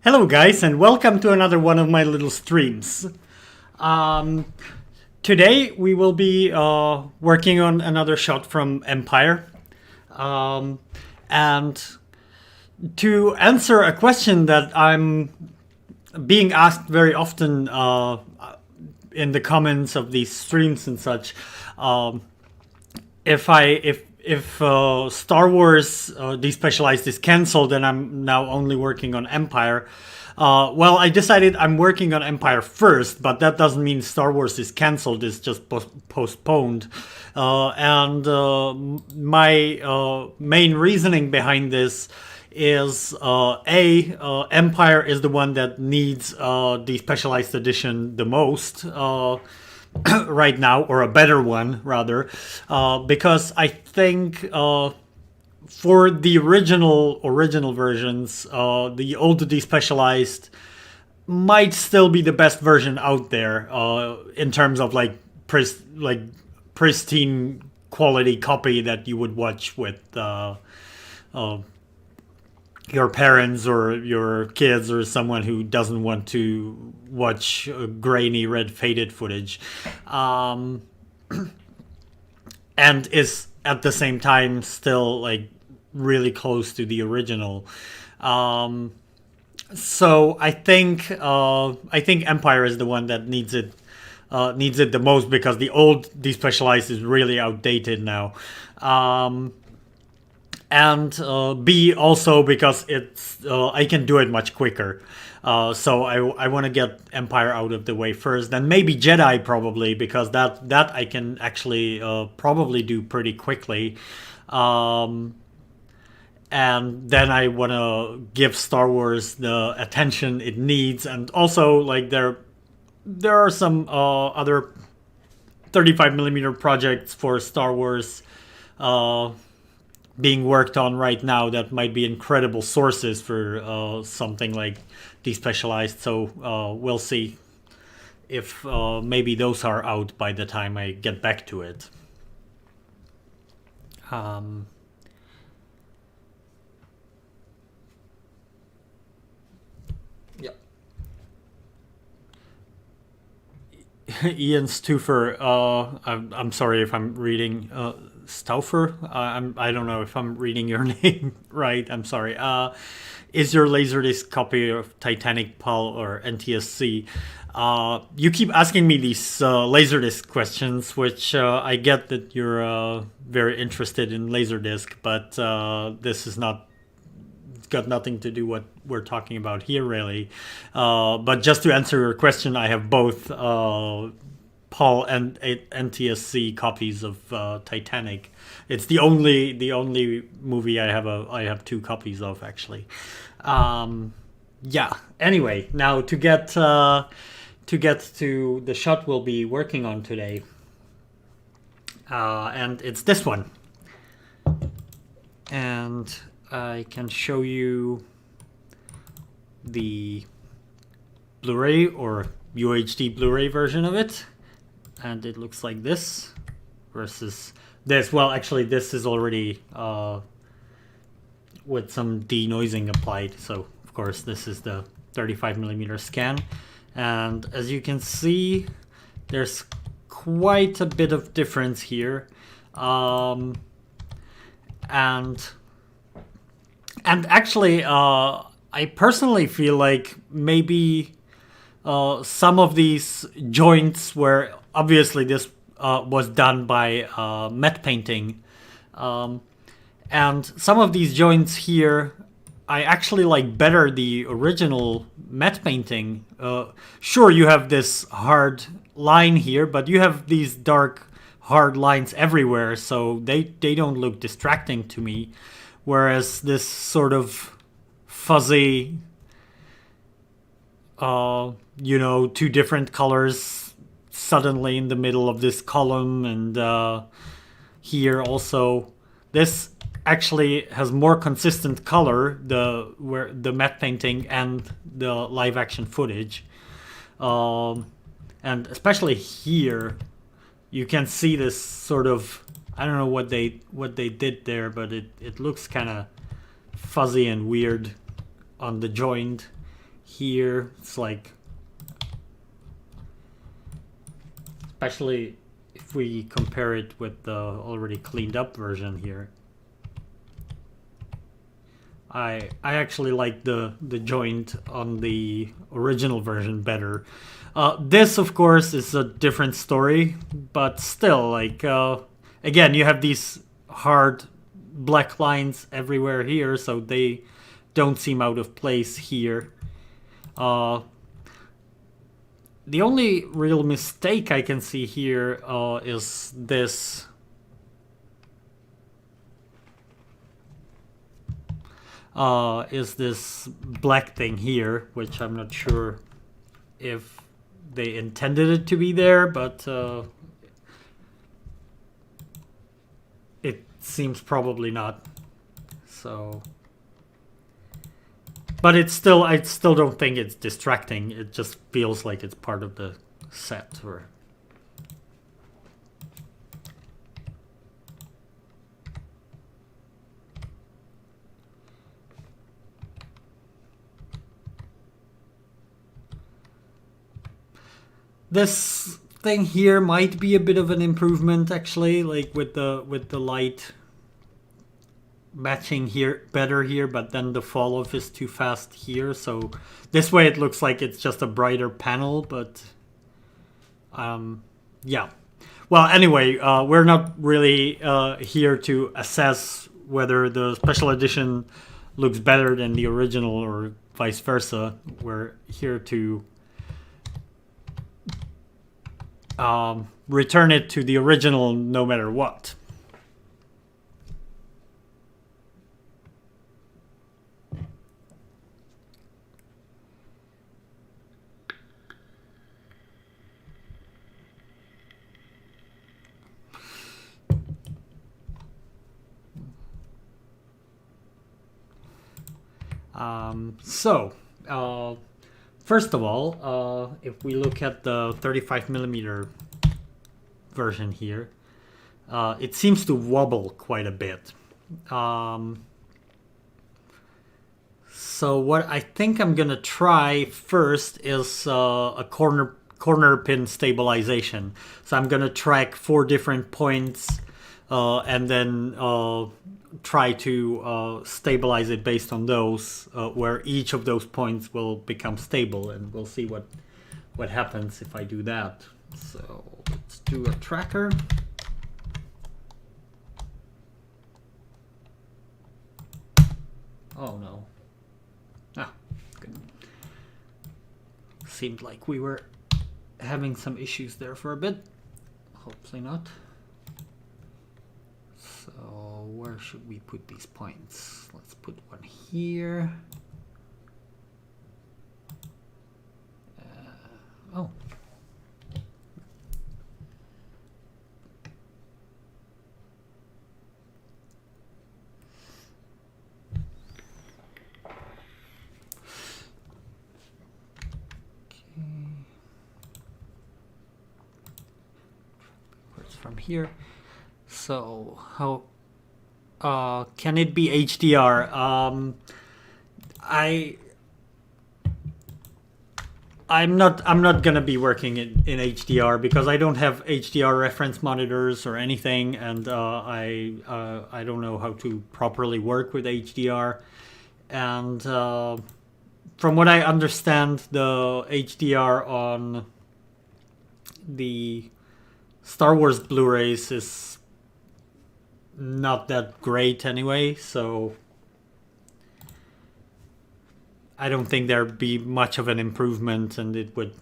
Hello guys and welcome to another one of my little streams. Um, Today we will be working on another shot from Empire. Um, and to answer a question that I'm being asked very often in the comments of these streams and such, um, if Star Wars Despecialized is cancelled and I'm now only working on Empire, well, I decided I'm working on Empire first, but that doesn't mean Star Wars is cancelled. It's just postponed. And my main reasoning behind this is Empire is the one that needs the Specialized Edition the most. Right now, or a better one rather, because I think for the original versions, the old Despecialized might still be the best version out there in terms of like pristine quality copy that you would watch with your parents or your kids or someone who doesn't want to watch grainy red faded footage, and is at the same time still like really close to the original. So I think Empire is the one that needs it the most, because the old Despecialized is really outdated now. And B, also because it's I can do it much quicker. So I want to get Empire out of the way first, then maybe Jedi probably, because that I can actually probably do pretty quickly. And then I want to give Star Wars the attention it needs, and also like there are some other 35mm projects for Star Wars being worked on right now that might be incredible sources for something like Despecialized. So we'll see if maybe those are out by the time I get back to it. Yeah. Ian Stufer, I'm sorry if I'm reading Stauffer. I don't know if I'm reading your name right. I'm sorry. Is your Laserdisc copy of Titanic PAL or NTSC? You keep asking me these Laserdisc questions, which I get that you're very interested in Laserdisc, but this is not. It's got nothing to do what we're talking about here, really. But just to answer your question, I have both PAL and NTSC copies of Titanic. It's the only movie I have two copies of, actually. Yeah. Anyway, now to get to the shot we'll be working on today, and it's this one, and I can show you the Blu-ray or UHD Blu-ray version of it. And it looks like this versus this. Well, actually, this is already with some denoising applied. So, of course, this is the 35mm scan. And as you can see, there's quite a bit of difference here. And actually, I personally feel like maybe some of these joints were obviously this was done by matte painting, and some of these joints here I actually like better the original matte painting. Sure, you have this hard line here, but you have these dark hard lines everywhere, so they don't look distracting to me, whereas this sort of fuzzy two different colors suddenly in the middle of this column, and here also, this actually has more consistent color, the matte painting and the live action footage, and especially here you can see this sort of, I don't know what they did there, but it looks kind of fuzzy and weird on the joint here. It's like, especially if we compare it with the already cleaned up version here. I actually like the joint on the original version better. This, of course, is a different story, but still, like, again, you have these hard black lines everywhere here, so they don't seem out of place here. The only real mistake I can see here is this. Is this black thing here, which I'm not sure if they intended it to be there, but it seems probably not. So, but it's still, I still don't think it's distracting. It just feels like it's part of the set. Or this thing here might be a bit of an improvement, actually, like with the light matching here better here, but then the fall off is too fast here, so this way it looks like it's just a brighter panel. But yeah, well, anyway, we're not really here to assess whether the special edition looks better than the original or vice versa. We're here to return it to the original no matter what. First of all, if we look at the 35mm version here, it seems to wobble quite a bit. So what I think I'm gonna try first is a corner pin stabilization. So I'm gonna track 4 different points and then try to stabilize it based on those, where each of those points will become stable, and we'll see what happens if I do that. So let's do a tracker. Oh no. Ah, good. Seemed like we were having some issues there for a bit. Hopefully not. So where should we put these points? Let's put one here. Oh. From here. So how can it be HDR? I'm not gonna be working in HDR because I don't have HDR reference monitors or anything, and I don't know how to properly work with HDR. And from what I understand, the HDR on the Star Wars Blu-rays is not that great anyway, so I don't think there'd be much of an improvement, and it would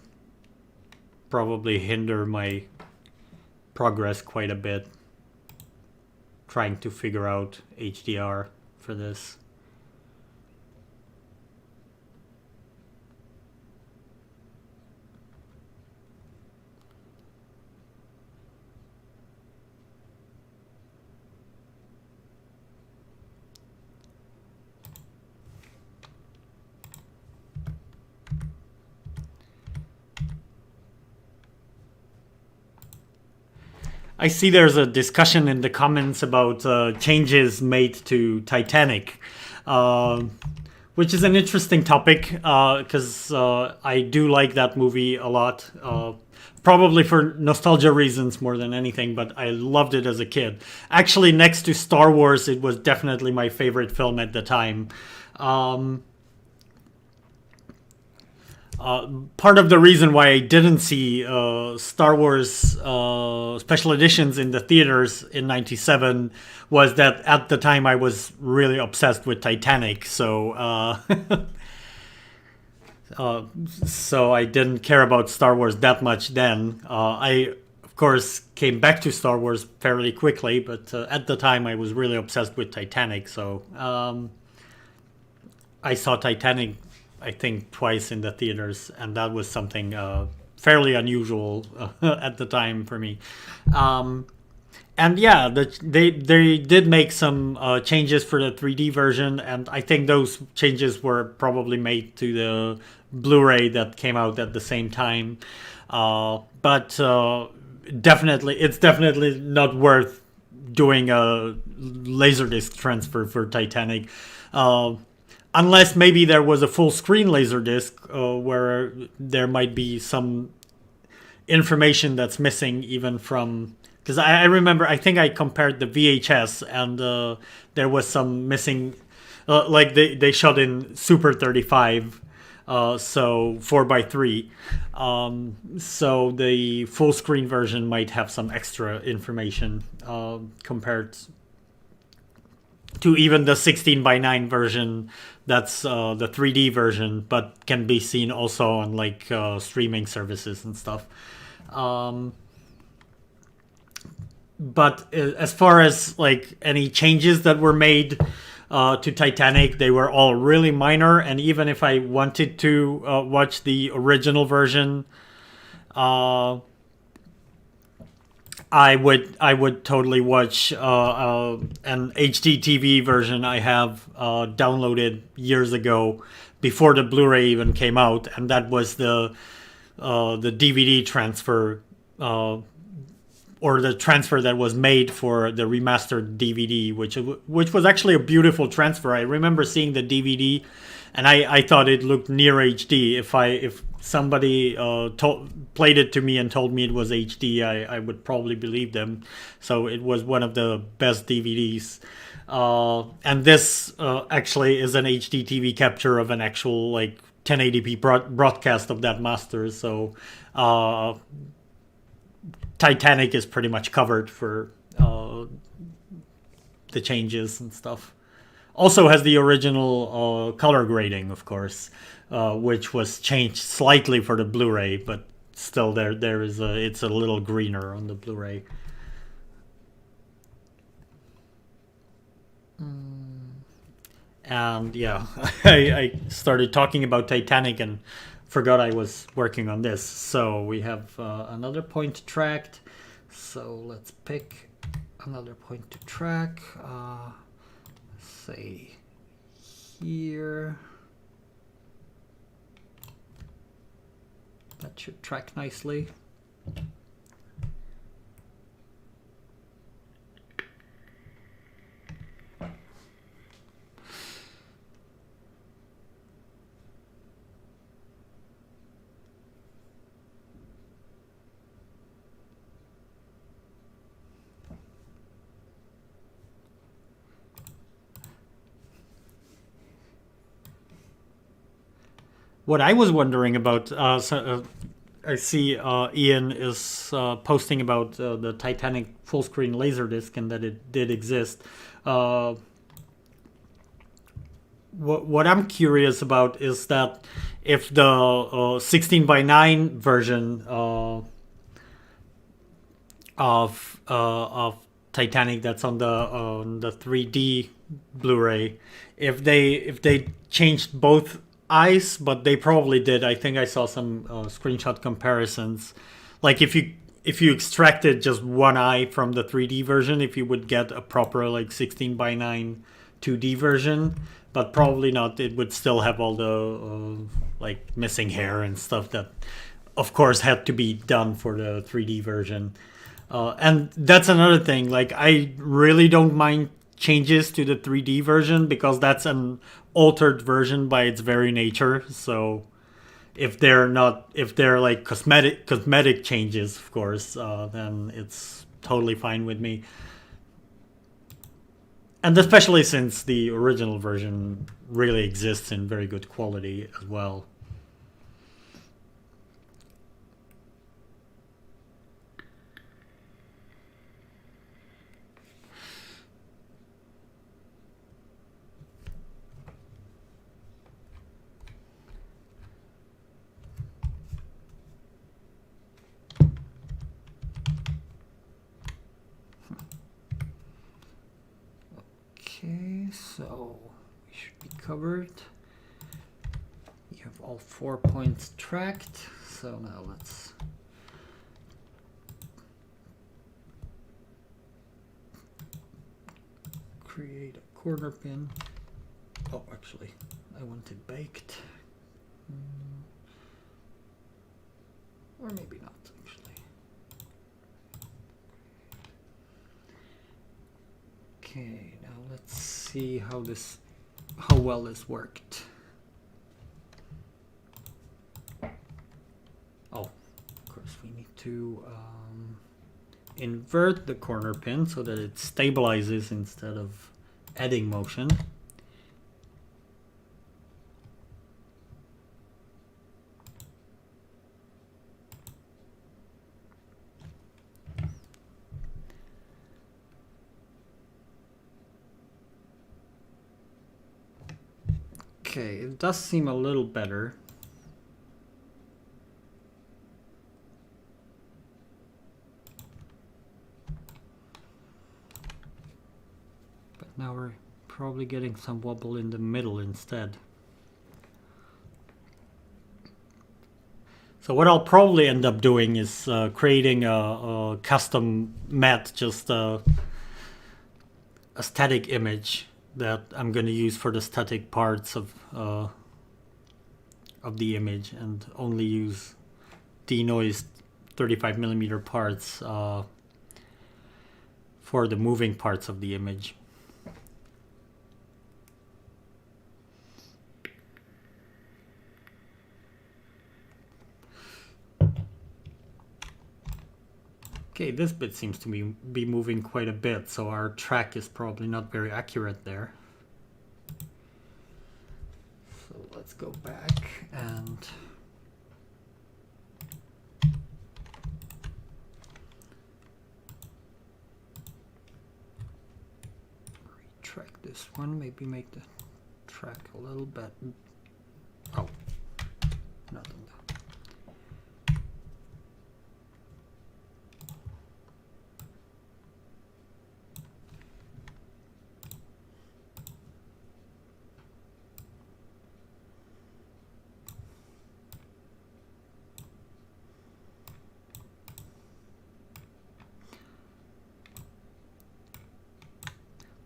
probably hinder my progress quite a bit trying to figure out HDR for this. I see there's a discussion in the comments about changes made to Titanic. which is an interesting topic because I do like that movie a lot. Probably for nostalgia reasons more than anything, but I loved it as a kid. Actually, next to Star Wars, it was definitely my favorite film at the time. Um, Part of the reason why I didn't see Star Wars special editions in the theaters in '97 was that at the time I was really obsessed with Titanic. So I didn't care about Star Wars that much then. I, of course, came back to Star Wars fairly quickly, but at the time I was really obsessed with Titanic. So I saw Titanic, I think, twice in the theaters, and that was something fairly unusual at the time for me. Um, and yeah, they did make some changes for the 3D version, and I think those changes were probably made to the Blu-ray that came out at the same time. But definitely, it's definitely not worth doing a laserdisc transfer for Titanic. Uh, Unless maybe there was a full screen laserdisc where there might be some information that's missing even from, because I remember, I think I compared the VHS and there was some missing, like they shot in Super 35, so 4 by 3, so the full screen version might have some extra information compared to even the 16 by 9 version that's the 3D version, but can be seen also on like streaming services and stuff. Um, but as far as like any changes that were made to Titanic, they were all really minor. And even if I wanted to watch the original version, uh, I would totally watch an HD TV version I have downloaded years ago before the Blu-ray even came out, and that was the DVD transfer or the transfer that was made for the remastered DVD, which was actually a beautiful transfer. I remember seeing the DVD, and I thought it looked near HD. If somebody played it to me and told me it was HD, I would probably believe them. So it was one of the best DVDs. And this actually is an HD TV capture of an actual like 1080p broadcast of that master. So Titanic is pretty much covered for the changes and stuff. Also has the original color grading, of course, which was changed slightly for the Blu-ray, but still it's a little greener on the Blu-ray. And yeah, I started talking about Titanic and forgot I was working on this. So we have another point to track. So let's pick another point to track. Say here. That should track nicely. What I was wondering about, I see Ian is posting about the Titanic full screen Laserdisc and that it did exist. Uh, what I'm curious about is that if the 16 by 9 version of Titanic that's on the 3D Blu-ray, if they changed both eyes, but they probably did. I think I saw some screenshot comparisons. Like if you extracted just one eye from the 3D version, if you would get a proper like 16 by 9 2D version, but probably not. It would still have all the like missing hair and stuff that, of course, had to be done for the 3D version. And that's another thing. Like I really don't mind changes to the 3D version, because that's an altered version by its very nature. So if they're like cosmetic changes, of course, then it's totally fine with me. And especially since the original version really exists in very good quality as well. Okay, so we should be covered. You have all 4 points tracked. So now let's create a corner pin. Oh, actually, I want it baked. Or maybe not, actually. Okay, now let's see how well this worked. Oh, of course we need to invert the corner pin so that it stabilizes instead of adding motion. Okay, it does seem a little better. But now we're probably getting some wobble in the middle instead. So what I'll probably end up doing is creating a custom mat, just a static image that I'm going to use for the static parts of the image, and only use denoised 35mm parts for the moving parts of the image. Okay, this bit seems to be moving quite a bit, so our track is probably not very accurate there. So let's go back and retrack this one, maybe make the track a little bit. Oh, not on that.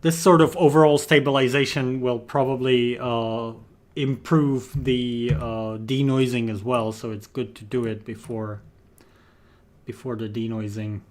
This sort of overall stabilization will probably improve the denoising as well, so it's good to do it before the denoising.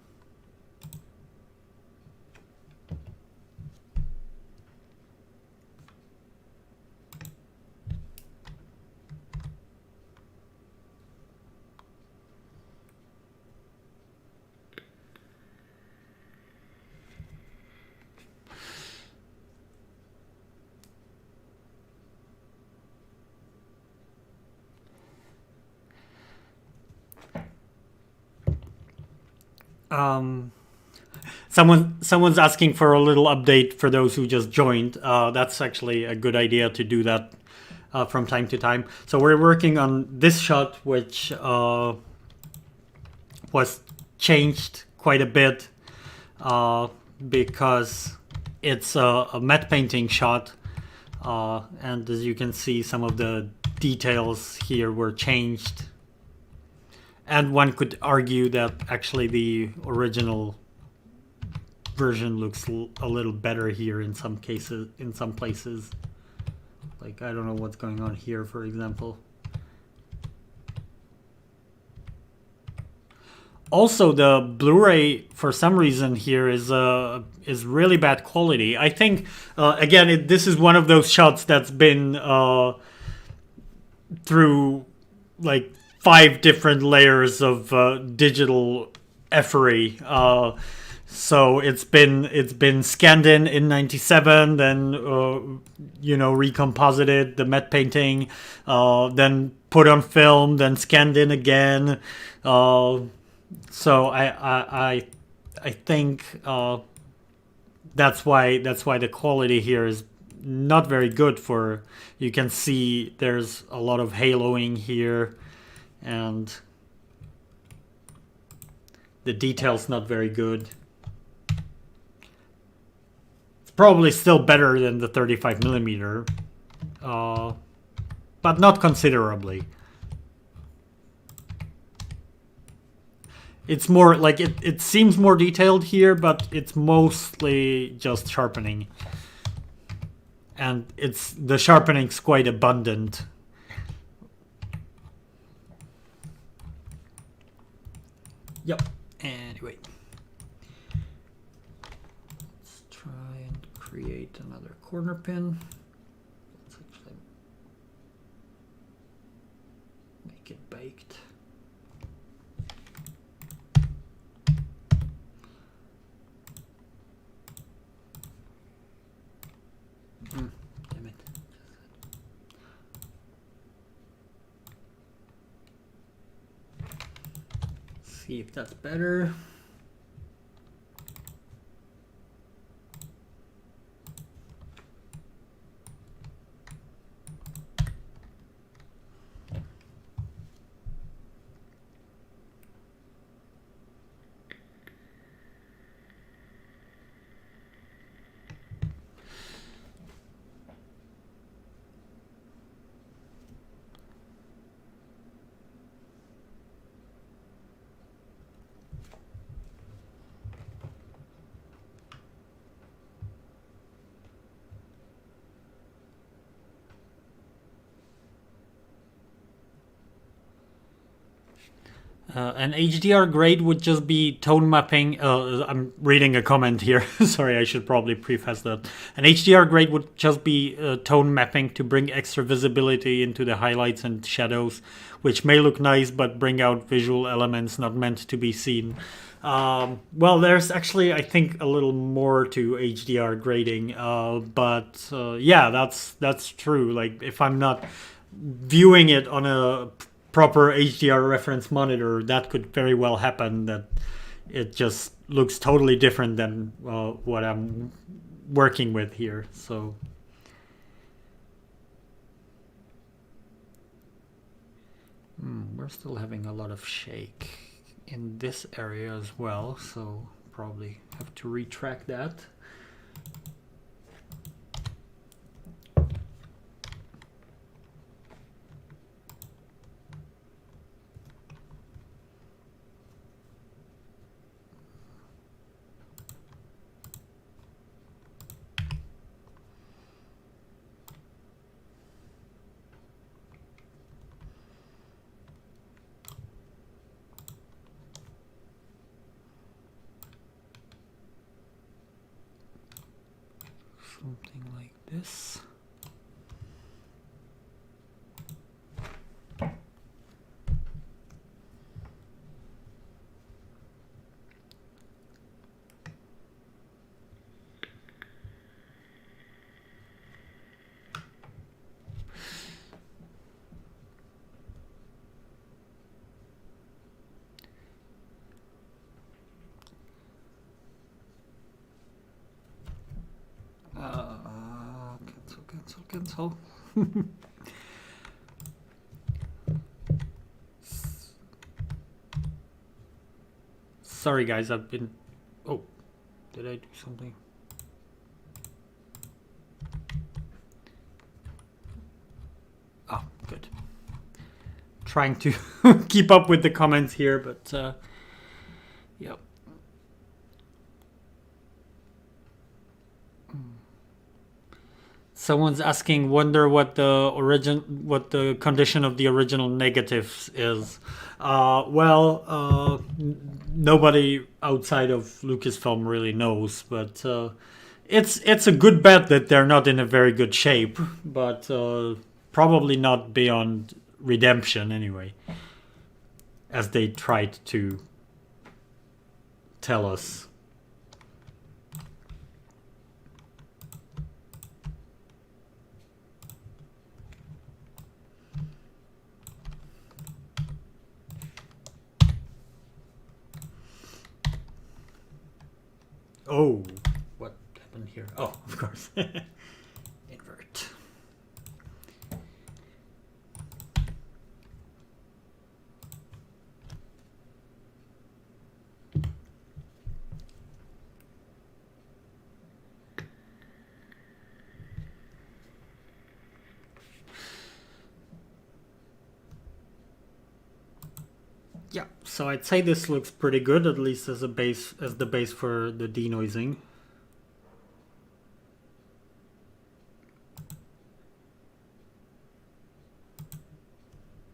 Someone's asking for a little update for those who just joined. That's actually a good idea to do that from time to time. So we're working on this shot, which was changed quite a bit because it's a matte painting shot, and as you can see, some of the details here were changed. And one could argue that actually the original version looks a little better here in some cases, in some places. Like, I don't know what's going on here, for example. Also, the Blu-ray for some reason here is really bad quality. I think again this is one of those shots that's been through like 5 different layers of digital effery. So it's been scanned in '97, then recomposited the matte painting, then put on film, then scanned in again. So I think that's why the quality here is not very good. For you can see there's a lot of haloing here, and the detail's not very good. It's probably still better than the 35 millimeter, but not considerably. It's more like it seems more detailed here, but it's mostly just sharpening. And the sharpening's quite abundant. Yep. Anyway. Let's try and create another corner pin. Let's actually make it baked. Damn it. See if that's better. An HDR grade would just be tone mapping. I'm reading a comment here. Sorry, I should probably preface that. An HDR grade would just be tone mapping to bring extra visibility into the highlights and shadows, which may look nice but bring out visual elements not meant to be seen. Well, there's actually, I think, a little more to HDR grading, but yeah, that's true. Like, if I'm not viewing it on a proper HDR reference monitor, that could very well happen, that it just looks totally different than what I'm working with here. So we're still having a lot of shake in this area as well, so probably have to retract that. Something like this. Cancel. Sorry guys, I've been... Oh, did I do something? Oh, good. Trying to keep up with the comments here, but yep. Someone's asking, wonder what the condition of the original negatives is. Nobody outside of Lucasfilm really knows, but it's a good bet that they're not in a very good shape, but probably not beyond redemption anyway, as they tried to tell us. Oh, what happened here? Oh, of course. Invert. Yeah, so I'd say this looks pretty good, at least as the base for the denoising.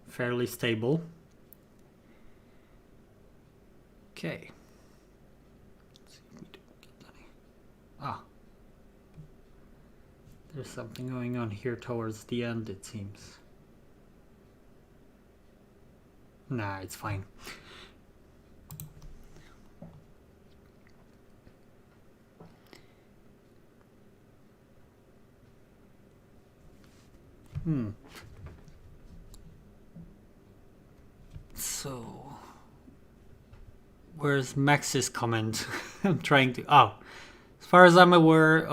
Fairly stable. Okay. Let's see if we don't get any. There's something going on here towards the end, it seems. Nah, it's fine. So, where's Max's comment? I'm trying to. Oh, as far as I'm aware,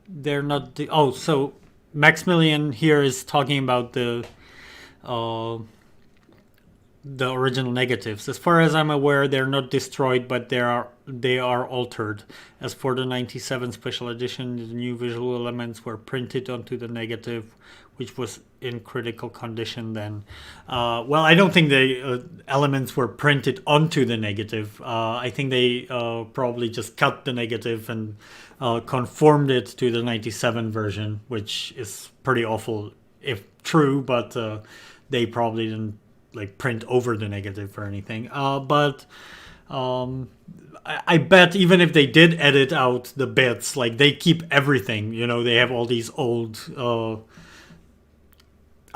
they're not. So Maximilian here is talking about the original negatives. As far as I'm aware, they're not destroyed, but they are altered. As for the 97 special edition, the new visual elements were printed onto the negative, which was in critical condition then. I don't think the elements were printed onto the negative. I think they probably just cut the negative and conformed it to the 97 version, which is pretty awful if true, but they probably didn't print over the negative or anything. I bet even if they did edit out the bits, they keep everything. They have all these old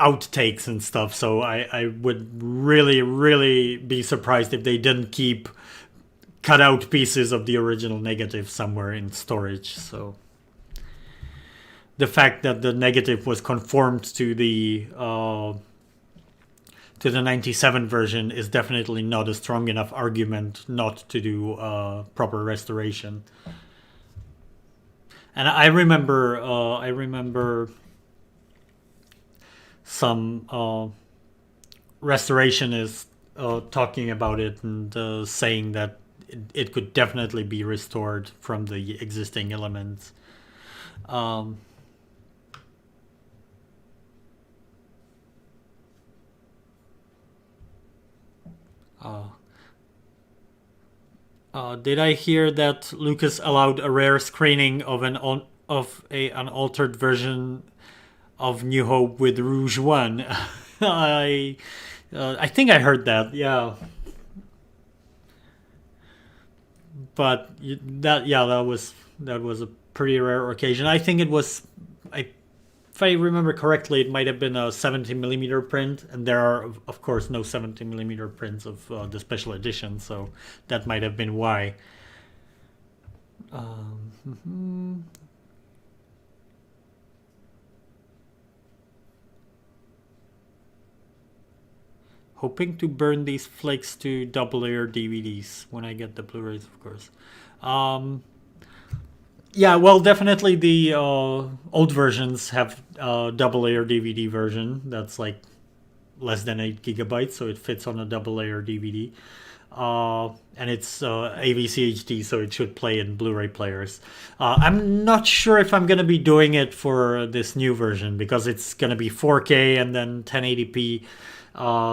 outtakes and stuff. So I would really, really be surprised if they didn't keep cut out pieces of the original negative somewhere in storage. So the fact that the negative was conformed to the 97 version is definitely not a strong enough argument not to do proper restoration. And I remember some restorationists talking about it and saying that it could definitely be restored from the existing elements. Did I hear that Lucas allowed a rare screening of an altered version of New Hope with Rouge One? I think I heard that. Yeah, but that was a pretty rare occasion. I think it was. If I remember correctly, it might have been a 70mm print, and there are, of course, no 70mm prints of the special edition, so that might have been why. Hoping to burn these flakes to double-layer DVDs when I get the Blu-rays, of course. Yeah, well, definitely the old versions have double-layer DVD version that's less than 8 gigabytes, so it fits on a double-layer DVD. And it's AVC HD, so it should play in Blu-ray players. I'm not sure if I'm going to be doing it for this new version because it's going to be 4K and then 1080p.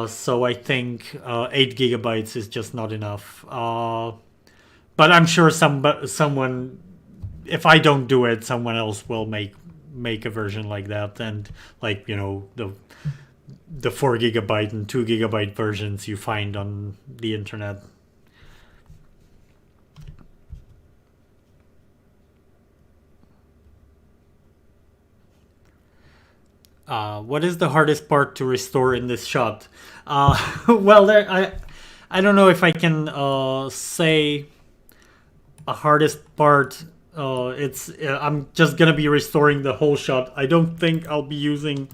So I think 8 gigabytes is just not enough. But I'm sure someone, if I don't do it, someone else will make make a version like that, and like the 4 GB and 2 GB versions you find on the internet. What is the hardest part to restore in this shot? Well, I don't know if I can say a hardest part. I'm just gonna be restoring the whole shot. I don't think I'll be using.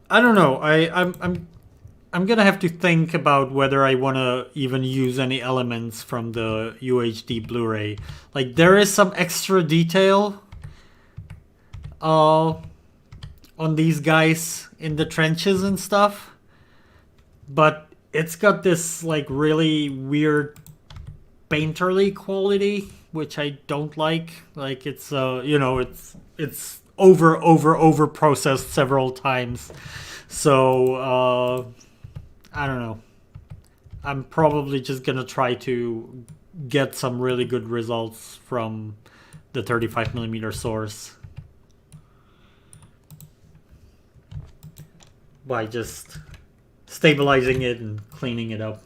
I don't know. I'm gonna have to think about whether I want to even use any elements from the UHD Blu-ray. Like there is some extra detail on these guys in the trenches and stuff, but it's got this like really weird painterly quality, which I don't like. Like it's it's over processed several times. So I don't know. I'm probably just gonna try to get some really good results from the 35mm source by just stabilizing it and cleaning it up.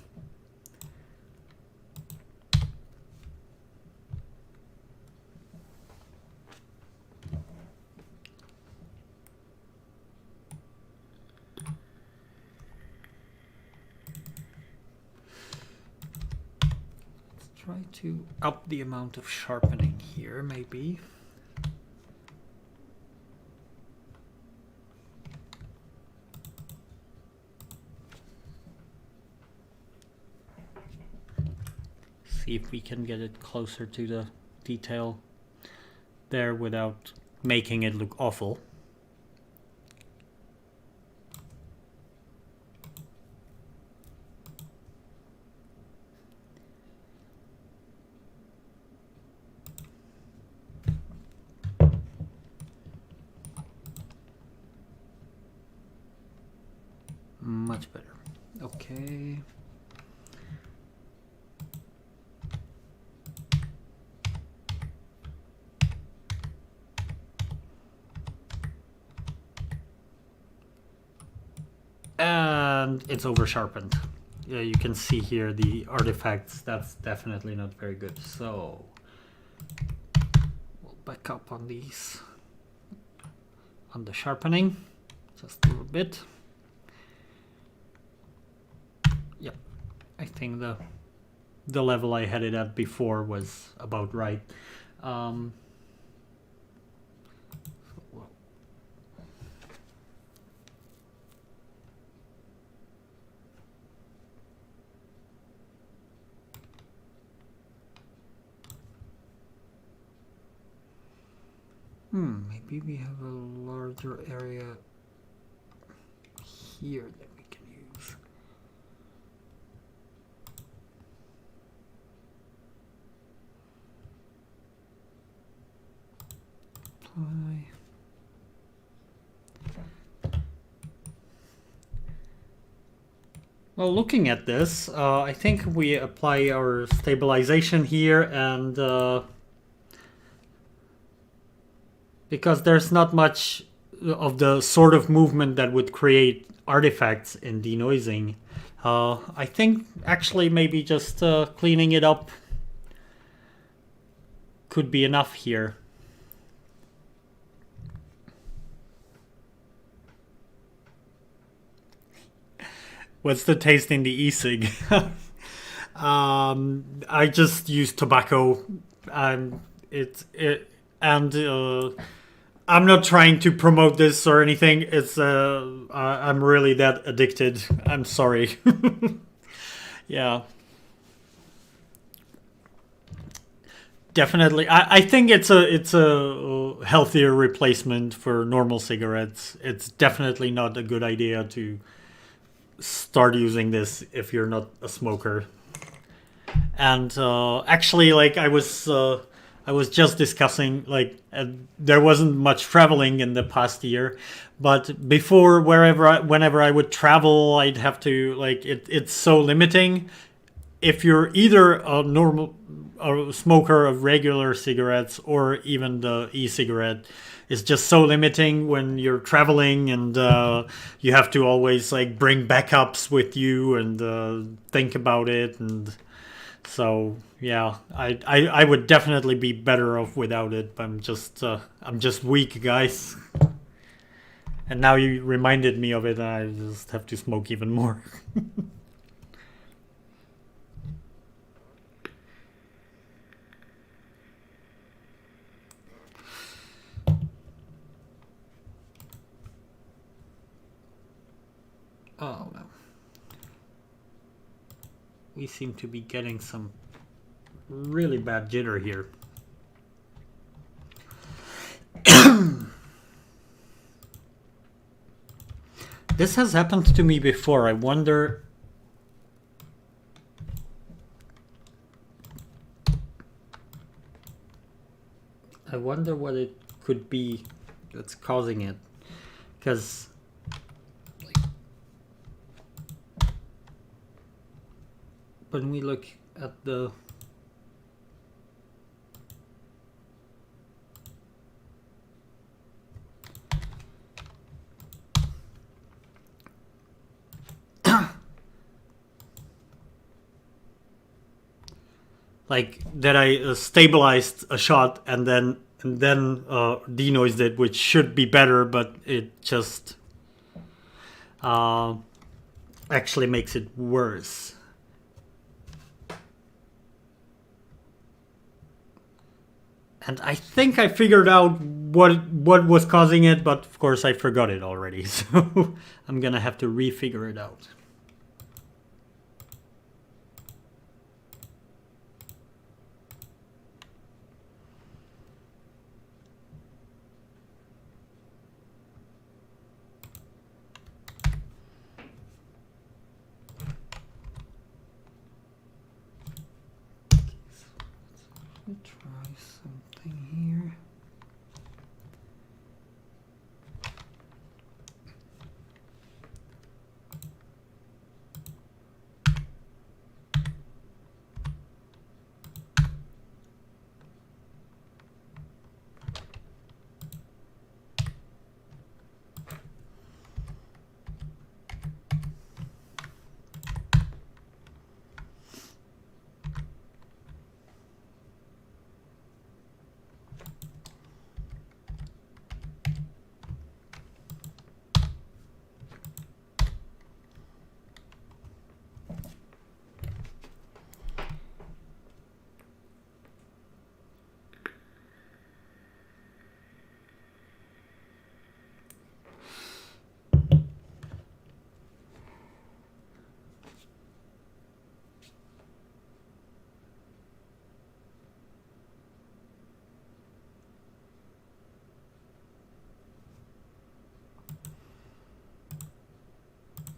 Try to up the amount of sharpening here, maybe. See if we can get it closer to the detail there without making it look awful. Much better. Okay. And it's over sharpened. Yeah, you can see here the artifacts. That's definitely not very good. So we'll back up on these, on the sharpening, just a little bit. Yep, I think the level I had it at before was about right. Maybe we have a larger area here that we can use. Apply. Well, looking at this, I think we apply our stabilization here, and because there's not much of the sort of movement that would create artifacts in denoising, I think actually maybe just cleaning it up could be enough here. What's the taste in the e-cig? I just use tobacco, and I'm not trying to promote this or anything. It's I'm really that addicted. I'm sorry. Yeah. Definitely. I think it's a healthier replacement for normal cigarettes. It's definitely not a good idea to start using this if you're not a smoker. And actually, like I was just discussing, like there wasn't much traveling in the past year, but before, whenever I would travel, I'd have to, like, it's so limiting. if you're either a smoker of regular cigarettes or even the e-cigarette, is just so limiting when you're traveling and you have to always like bring backups with you and think about it. And so yeah, I would definitely be better off without it. But I'm just weak, guys. And now you reminded me of it, and I just have to smoke even more. Oh, well. We seem to be getting some really bad jitter here. This has happened to me before. I wonder... what it could be that's causing it. Because... when we look at the... like that I stabilized a shot and then denoised it, which should be better, but it just actually makes it worse. And I think I figured out what was causing it, but of course I forgot it already, so I'm gonna have to refigure it out. Try something here.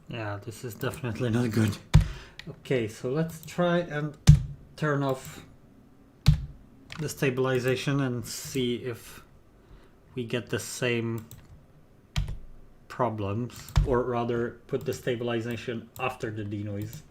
Yeah, this is definitely not good. Okay, so let's try and turn off the stabilization and see if we get the same problems, or rather put the stabilization after the denoise.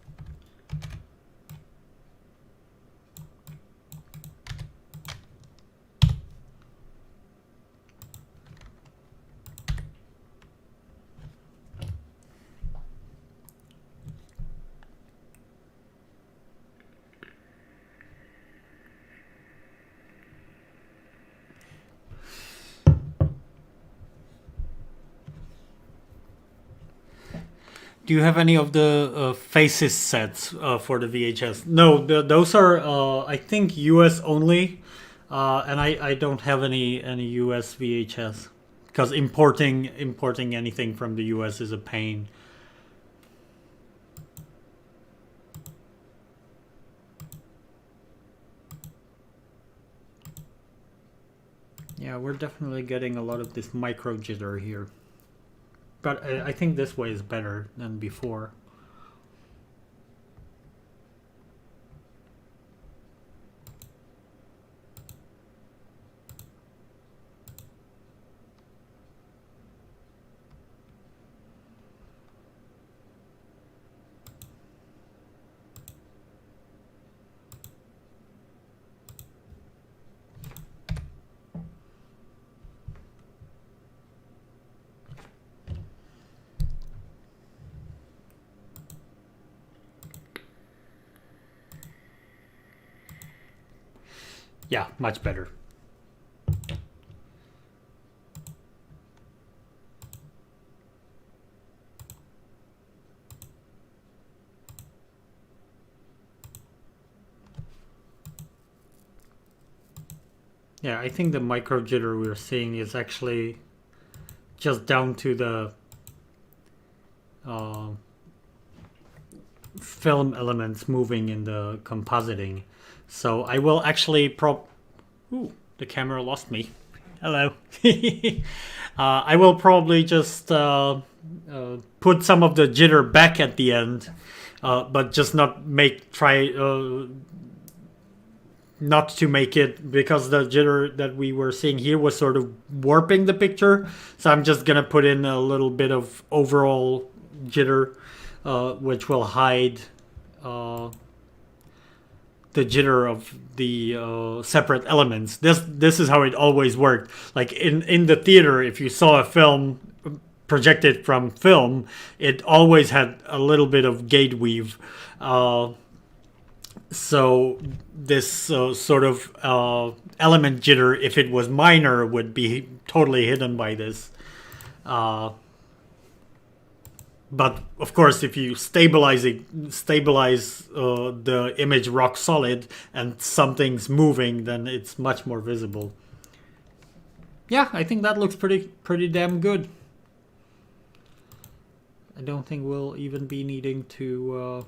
Do you have any of the faces sets for the VHS? No, those are I think US only, and I don't have any US VHS because importing anything from the US is a pain. Yeah, we're definitely getting a lot of this micro jitter here. But I think this way is better than before. Yeah, much better. Yeah, I think the micro jitter we're seeing is actually just down to the uh, film elements moving in the compositing. So I will actually Ooh, the camera lost me. Hello. I will probably just put some of the jitter back at the end, but just not to make it, because the jitter that we were seeing here was sort of warping the picture. So I'm just gonna put in a little bit of overall jitter, which will hide uh, the jitter of the separate elements. This is how it always worked. Like in the theater, if you saw a film projected from film, it always had a little bit of gate weave. So this sort of element jitter, if it was minor, would be totally hidden by this. But of course, if you stabilize the image rock solid and something's moving, then it's much more visible. Yeah, I think that looks pretty damn good. I don't think we'll even be needing to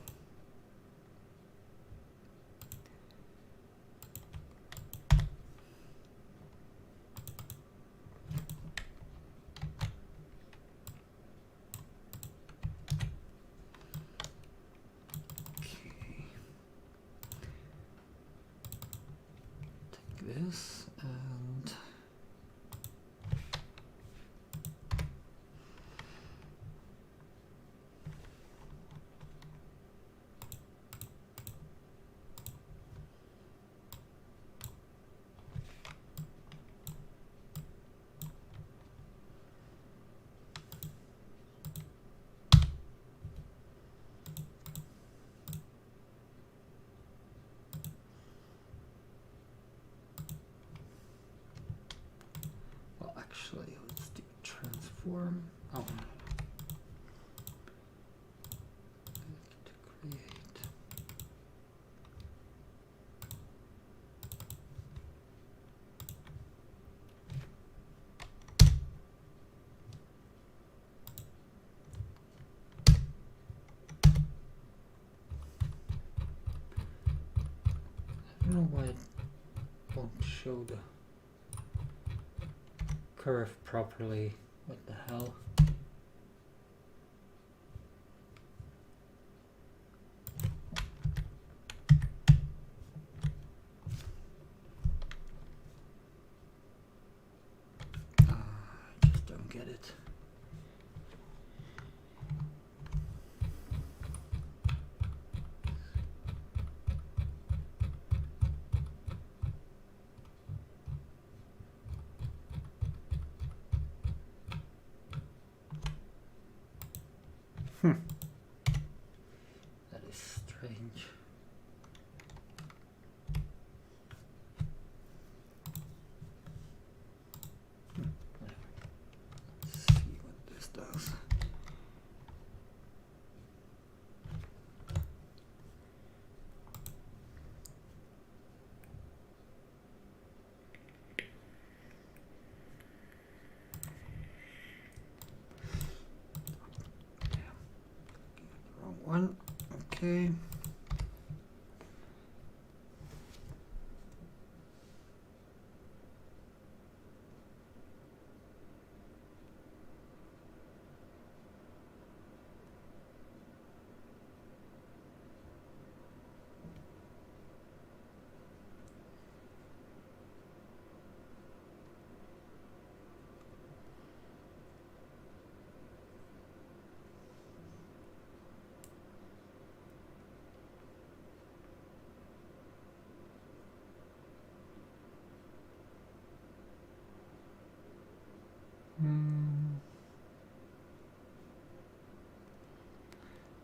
take this and well, actually, let's do transform. Oh. To create. I don't know why it won't show the curve properly. What the hell? I just don't get it. That is strange. Let's see what this does. Wrong one. Okay.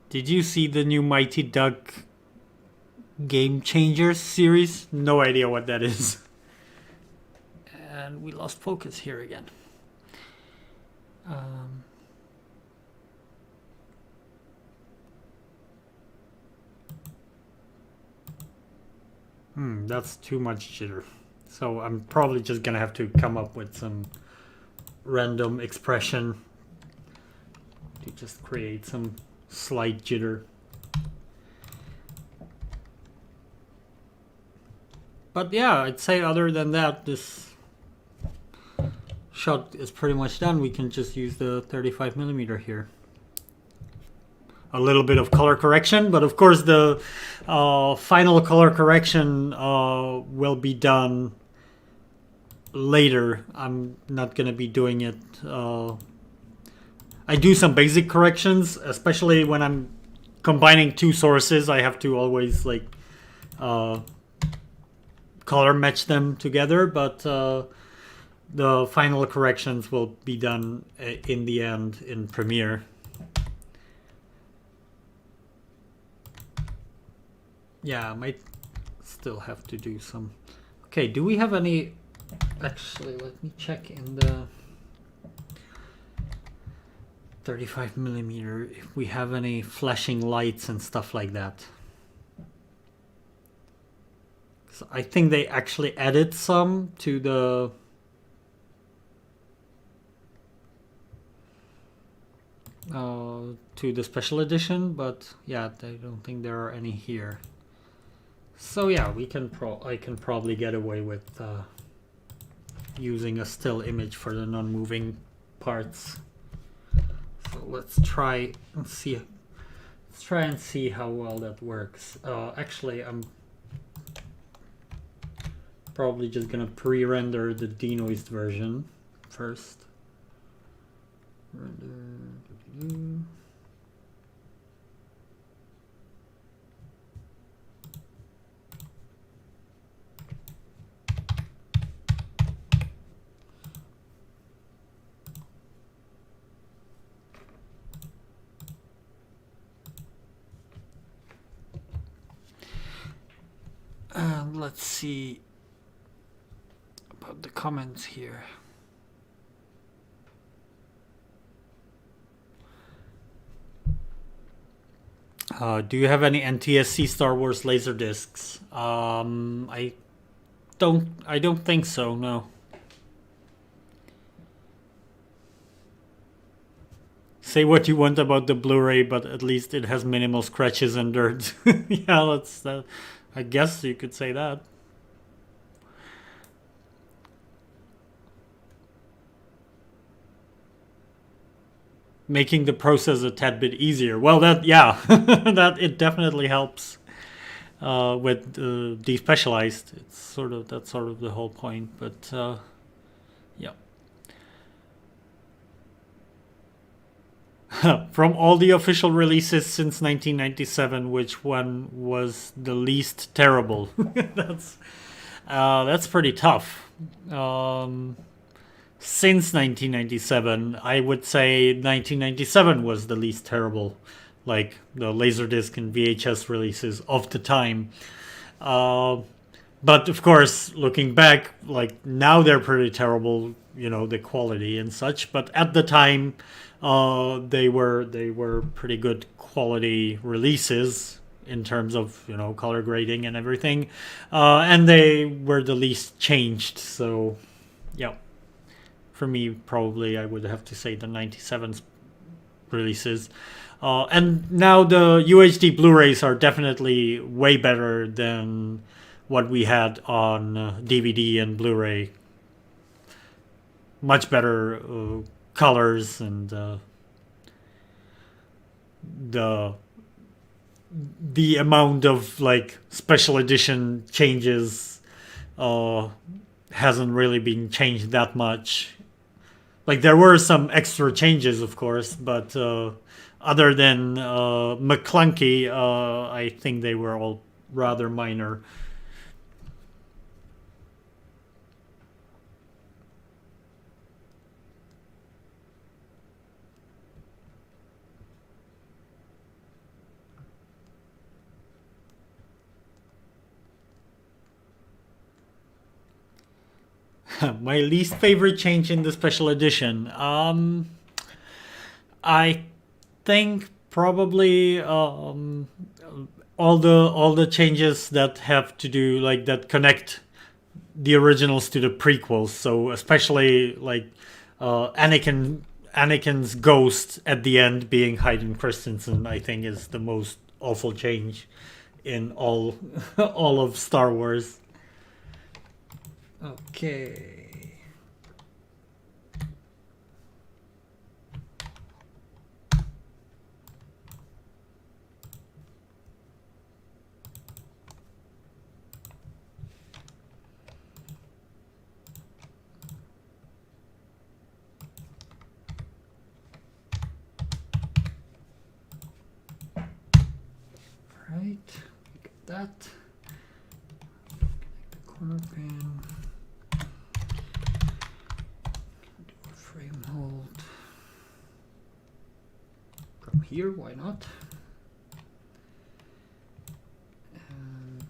Did you see the new Mighty Duck Game Changers series. No idea what that is. And we lost focus here again. That's too much jitter. So I'm probably just gonna have to come up with some random expression to just create some slight jitter. But yeah, I'd say other than that, this shot is pretty much done. We can just use the 35mm here. A little bit of color correction, but of course the final color correction will be done later. I'm not gonna be doing it. I do some basic corrections, especially when I'm combining two sources. I have to always like color match them together, but the final corrections will be done in the end in Premiere. Yeah, I might still have to do some. Okay, do we have any? Actually, let me check in the 35mm if we have any flashing lights and stuff like that. So I think they actually added some to the special edition, but yeah, I don't think there are any here. So yeah, we can I can probably get away with using a still image for the non-moving parts. So let's try and see. Let's try and see how well that works. Actually, I'm probably just gonna pre-render the denoised version first. Render. Let's see about the comments here. Do you have any NTSC Star Wars laser discs? I don't think so. No. Say what you want about the Blu-ray, but at least it has minimal scratches and dirt. Yeah, that's that. I guess you could say that. Making the process a tad bit easier. Well, that yeah, that it definitely helps with Despecialized. It's sort of that's sort of the whole point. But yeah. From all the official releases since 1997, which one was the least terrible? That's pretty tough. Since 1997, I would say 1997 was the least terrible, like the Laserdisc and VHS releases of the time. But of course, looking back, like now they're pretty terrible, you know, the quality and such. But at the time, they were pretty good quality releases in terms of, you know, color grading and everything, and they were the least changed. So, yeah, for me, probably I would have to say the 97's releases. And now the UHD Blu-rays are definitely way better than what we had on DVD and Blu-ray. Much better colors and the amount of like special edition changes hasn't really been changed that much. Like there were some extra changes, of course, but other than McClunky, I think they were all rather minor. My least favorite change in the special edition. I think probably all the changes that have to do like that connect the originals to the prequels. So especially like Anakin's ghost at the end being Hayden Christensen, I think is the most awful change in all all of Star Wars. Okay. Right, get that. Connect the corner pin. Do a frame hold. From here, why not? And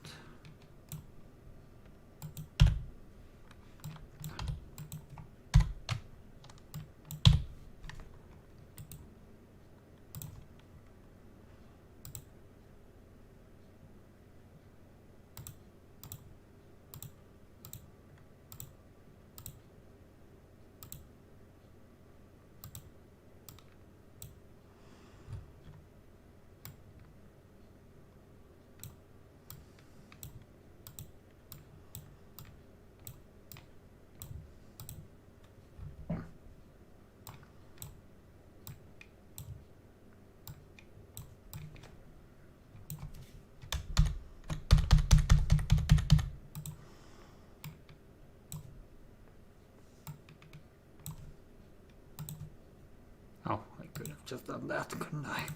oh, I could have just done that, couldn't I?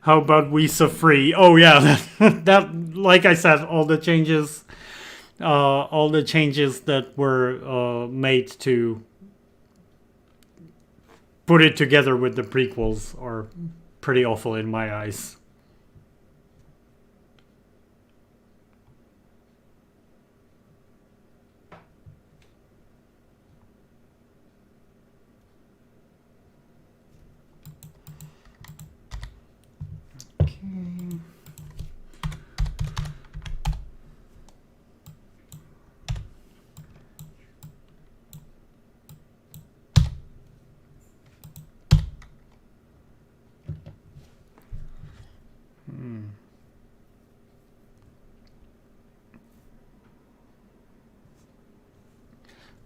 How about Visa free? Oh yeah, that like I said, all the changes that were made to put it together with the prequels are pretty awful in my eyes. Okay.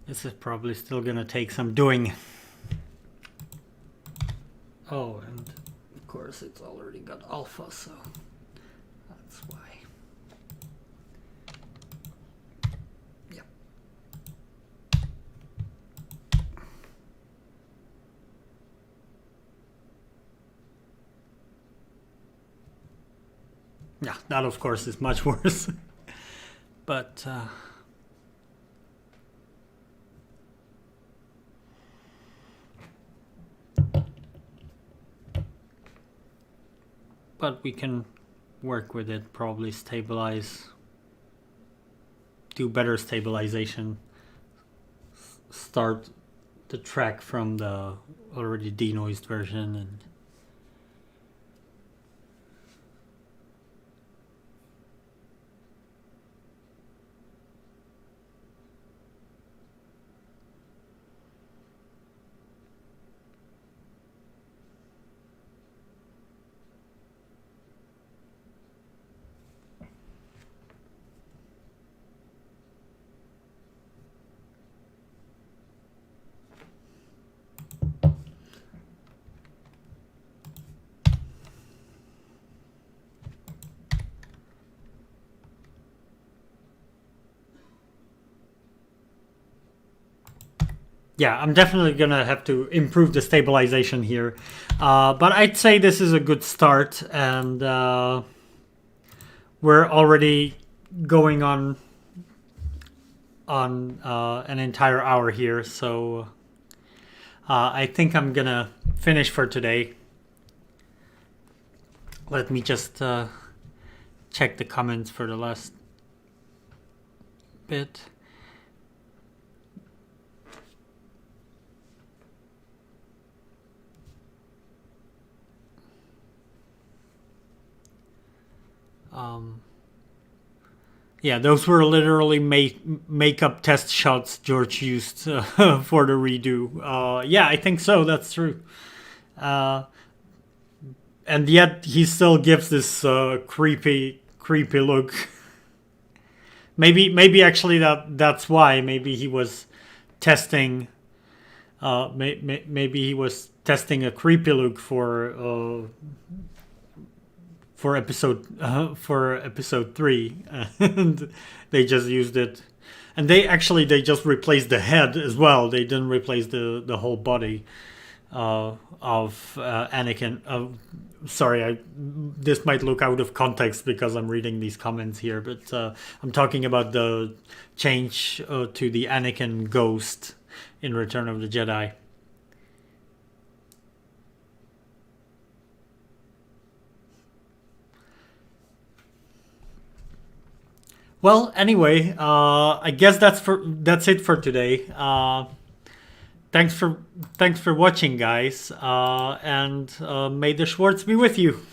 This is probably still gonna take some doing. Oh, and of course it's already got alpha, so that's why. Yep. Yeah, that of course is much worse. But but we can work with it. Probably stabilize, do better stabilization, start the track from the already denoised version, and yeah, I'm definitely gonna have to improve the stabilization here. But I'd say this is a good start, and we're already going on an entire hour here, so I think I'm gonna finish for today. Let me just check the comments for the last bit. Yeah, those were literally makeup test shots George used for the redo. Yeah, I think so. That's true. And yet he still gives this creepy look. maybe actually that's why. Maybe he was testing. Maybe he was testing a creepy look for episode 3, and they just used it, and they just replaced the head as well. They didn't replace the whole body of Anakin. Sorry, this might look out of context because I'm reading these comments here, but I'm talking about the change to the Anakin ghost in Return of the Jedi. Well, anyway, I guess that's it for today. Thanks for watching, guys, and may the Schwartz be with you.